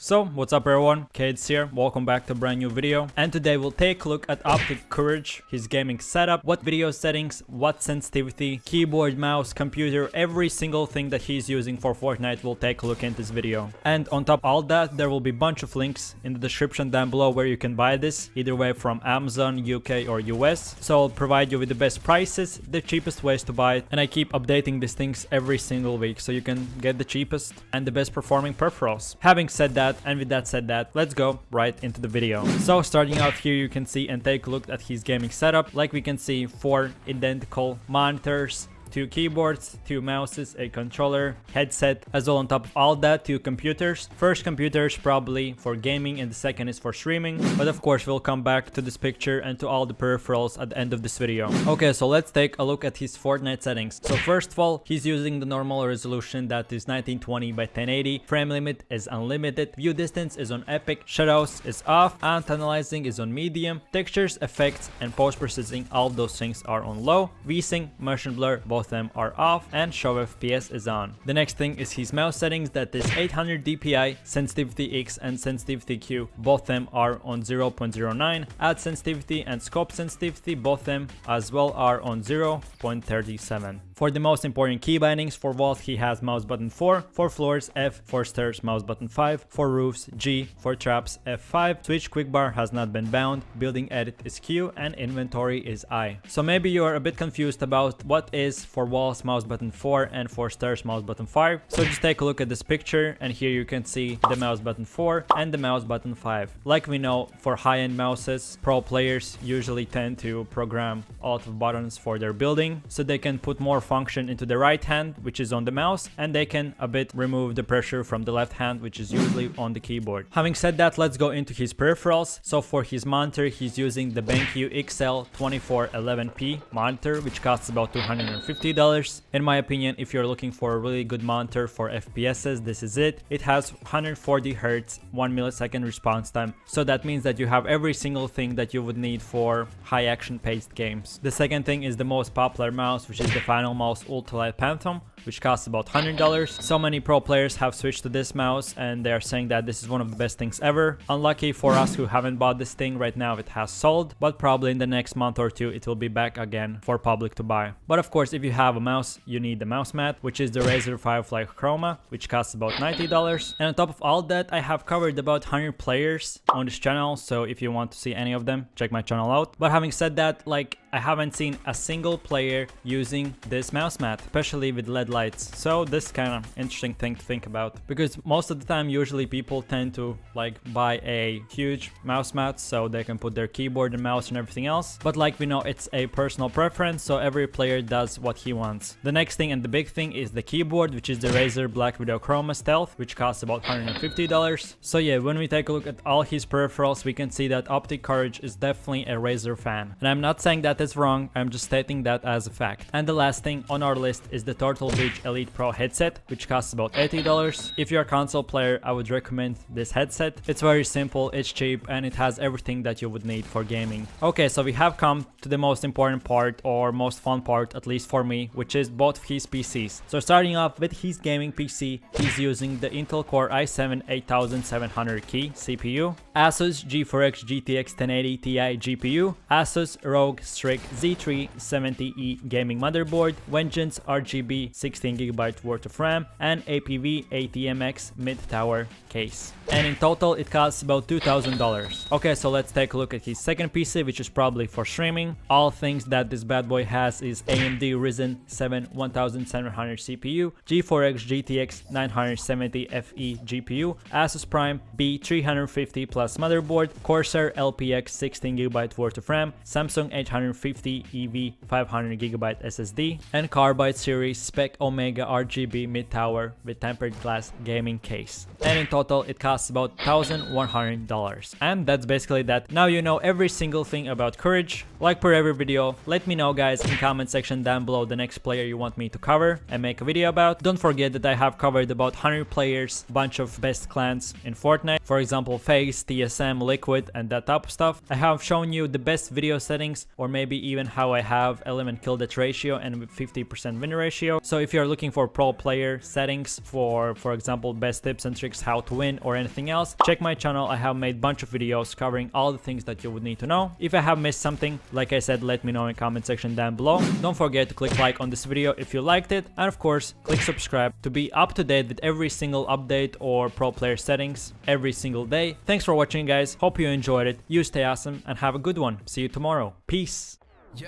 So, what's up everyone, Kaids here, welcome back to a brand new video, and today we'll take a look at OPTIC COURAGE, his gaming setup, what video settings, what sensitivity, keyboard, mouse, computer, every single thing that he's using for Fortnite we'll take a look in this video. And on top of all that, there will be a bunch of links in the description down below where you can buy this, either way from Amazon, UK or US. So I'll provide you with the best prices, the cheapest ways to buy it, and I keep updating these things every single week so you can get the cheapest and the best performing peripherals. Having said that, and with that said that, let's go right into the video. So starting out here, you can see and take a look at his gaming setup. Like we can see, 4 identical monitors, 2 keyboards, 2 mouses, a controller, headset, as well on top of all that, 2 computers. First computer is probably for gaming and the second is for streaming, but of course we'll come back to this picture and to all the peripherals at the end of this video. Okay, so let's take a look at his Fortnite settings. So first of all, he's using the normal resolution that is 1920 by 1080, frame limit is unlimited, view distance is on epic, shadows is off, anti-aliasing is on medium, textures, effects and post-processing, all of those things are on low, VSync, motion blur, both of them are off, and show FPS is on. The next thing is his mouse settings, that is 800 DPI, sensitivity X and sensitivity Q, both of them are on 0.09, add sensitivity and scope sensitivity, both of them as well are on 0.37. For the most important key bindings, for walls he has mouse button 4, for floors F, for stairs mouse button 5, for roofs G, for traps F5, switch quickbar has not been bound, building edit is Q, and inventory is I. So maybe you are a bit confused about what is for walls mouse button 4 and for stairs mouse button 5. So just take a look at this picture, and here you can see the mouse button 4 and the mouse button 5. Like we know, for high-end mouses, pro players usually tend to program a lot of buttons for their building, so they can put more function into the right hand, which is on the mouse, and they can a bit remove the pressure from the left hand, which is usually on the keyboard. Having said that, let's go into his peripherals. So for his monitor, he's using the BENQ XL 2411p monitor, which costs about $250. In my opinion, if you're looking for a really good monitor for FPSs, this is it. It has 140 Hz, 1 millisecond response time, so that means that you have every single thing that you would need for high action paced games. The second thing is the most popular mouse, which is the FINALMOUSE ULTRALIGHT Phantom, which costs about $100. So many pro players have switched to this mouse and they are saying that this is one of the best things ever. Unlucky for us who haven't bought this thing right now, it has sold, but probably in the next month or two it will be back again for public to buy. But of course, if you have a mouse, you need the mouse mat, which is the RAZER FIREFLY CHROMA, which costs about $90. And on top of all that, I have covered about 100 players on this channel, so if you want to see any of them, check my channel out. But having said that, like, I haven't seen a single player using this mouse mat, especially with LED lights. So this is kind of interesting thing to think about, because most of the time usually people tend to like buy a huge mouse mat so they can put their keyboard and mouse and everything else. But like we know, it's a personal preference, so every player does what he wants. The next thing and the big thing is the keyboard, which is the RAZER BLACKWIDOW CHROMA Stealth, which costs about $150. So yeah, when we take a look at all his peripherals, we can see that OPTIC COURAGE is definitely a RAZER fan. And I'm not saying that is wrong, I'm just stating that as a fact. And the last thing on our list is the Turtle Beach Elite Pro headset, which costs about $80. If you're a console player, I would recommend this headset. It's very simple, it's cheap, and it has everything that you would need for gaming. Okay, so we have come to the most important part, or most fun part, at least for me, which is both of his PCs. So starting off with his gaming PC, he's using the Intel Core i7 8700K CPU, Asus GeForce GTX 1080 Ti GPU, Asus ROG Strix Z370E gaming motherboard, Vengeance RGB 16GB worth of RAM, and APV ATMX mid-tower case. And in total it costs about $2,000. Okay, so let's take a look at his second PC, which is probably for streaming. All things that this bad boy has is AMD Ryzen 7 1700 CPU, GeForce GTX 970 FE GPU, Asus Prime B350 Plus motherboard, Corsair LPX 16GB worth of RAM, Samsung 850 EV 500GB SSD, and Carbide series spec Omega RGB mid-tower with tempered glass gaming case. And in total it costs about $1,100. And that's basically that. Now you know every single thing about Courage. Like per every video, let me know guys in comment section down below the next player you want me to cover and make a video about. Don't forget that I have covered about 100 players, bunch of best clans in Fortnite, for example FaZe, TSM, Liquid and that type of stuff. I have shown you the best video settings, or maybe maybe even how I have 11 kill death ratio and 50% win ratio. So if you're looking for pro player settings for example, best tips and tricks how to win or anything else, check my channel. I have made a bunch of videos covering all the things that you would need to know. If I have missed something, like I said, let me know in the comment section down below. Don't forget to click like on this video if you liked it, and of course click subscribe to be up to date with every single update or pro player settings every single day. Thanks for watching, guys. Hope you enjoyed it. You stay awesome and have a good one. See you tomorrow. Peace. Yo,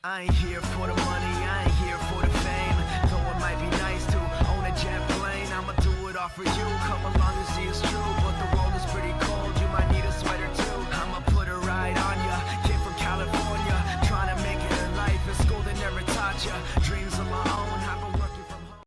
I ain't here for the money, I ain't here for the fame. Though it might be nice to own a jet plane, I'ma do it all for you. Come along and see it's true.